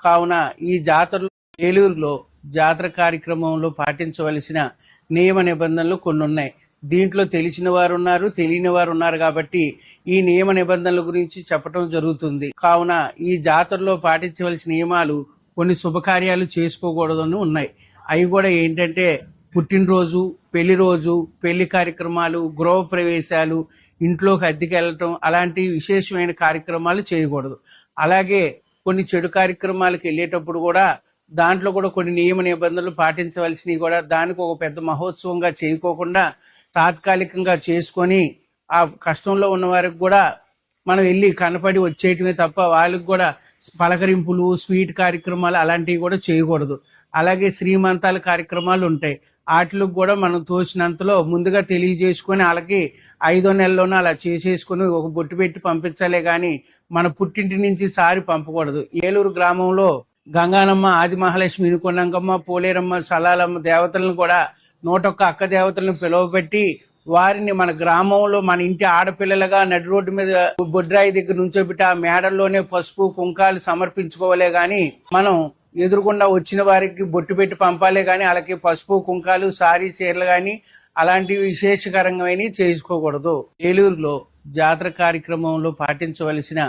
కావున ఈ జాతరలో ఏలూరులో జాతర కార్యక్రమంలో పాటించవలసిన నియమ నిబంధనలు కొన్ని ఉన్నాయి. దీంట్లో తెలిసిన వారు ఉన్నారు, తెలియని వారు ఉన్నారు. కాబట్టి ఈ నియమ నిబంధనల గురించి చెప్పడం జరుగుతుంది. కావున ఈ జాతరలో పాటించవలసిన నియమాలు కొన్ని శుభకార్యాలు చేసుకోకూడదని ఉన్నాయి. అవి కూడా ఏంటంటే పుట్టినరోజు, పెళ్లి రోజు, పెళ్లి కార్యక్రమాలు, గృహ ప్రవేశాలు, ఇంట్లోకి అద్దెకి వెళ్ళటం, అలాంటి విశేషమైన కార్యక్రమాలు చేయకూడదు. అలాగే కొన్ని చెడు కార్యక్రమాలకు వెళ్ళేటప్పుడు కూడా దాంట్లో కూడా కొన్ని నియమ నిబంధనలు పాటించవలసినవి కూడా దానికి ఒక పెద్ద మహోత్సవంగా చేయకోకుండా తాత్కాలికంగా చేసుకొని ఆ కష్టంలో ఉన్న వారికి కూడా మనం వెళ్ళి కనపడి వచ్చేయటమే తప్ప వాళ్ళకి కూడా పలకరింపులు, స్వీట్ కార్యక్రమాలు అలాంటివి కూడా చేయకూడదు. అలాగే శ్రీమంతాల కార్యక్రమాలు ఉంటాయి. వాటికి కూడా మనం తోచినంతలో ముందుగా తెలియజేసుకొని వాళ్ళకి 5వ నెలలోనే అలా చేసేసుకొని ఒక బొట్టు పెట్టి పంపించాలే కానీ మన పుట్టింటి నుంచి సారి పంపకూడదు. ఏలూరు గ్రామంలో గంగానమ్మ, ఆది మహాలక్ష్మి, ఇనుకొండంగమ్మ, పోలేరమ్మ, సలాలమ్మ దేవతలను కూడా 101 అక్క దేవతలను పిలువబెట్టి వారిని మన గ్రామంలో మన ఇంటి ఆడపిల్లలుగా నడి రోడ్డు మీద బొడ్రాయి దగ్గర నుంచోబెట్టి ఆ మేడల్లోనే పసుపు కుంకాలు సమర్పించుకోవాలే గాని మనం ఎదురుకుండా వచ్చిన వారికి బొట్టు పెట్టి పంపాలే గాని వాళ్ళకి పసుపు కుంకాలు, సారీ చీరలు గాని అలాంటివి విశేషకరంగా చేసుకోకూడదు. ఏలూరులో జాతర కార్యక్రమంలో పాటించవలసిన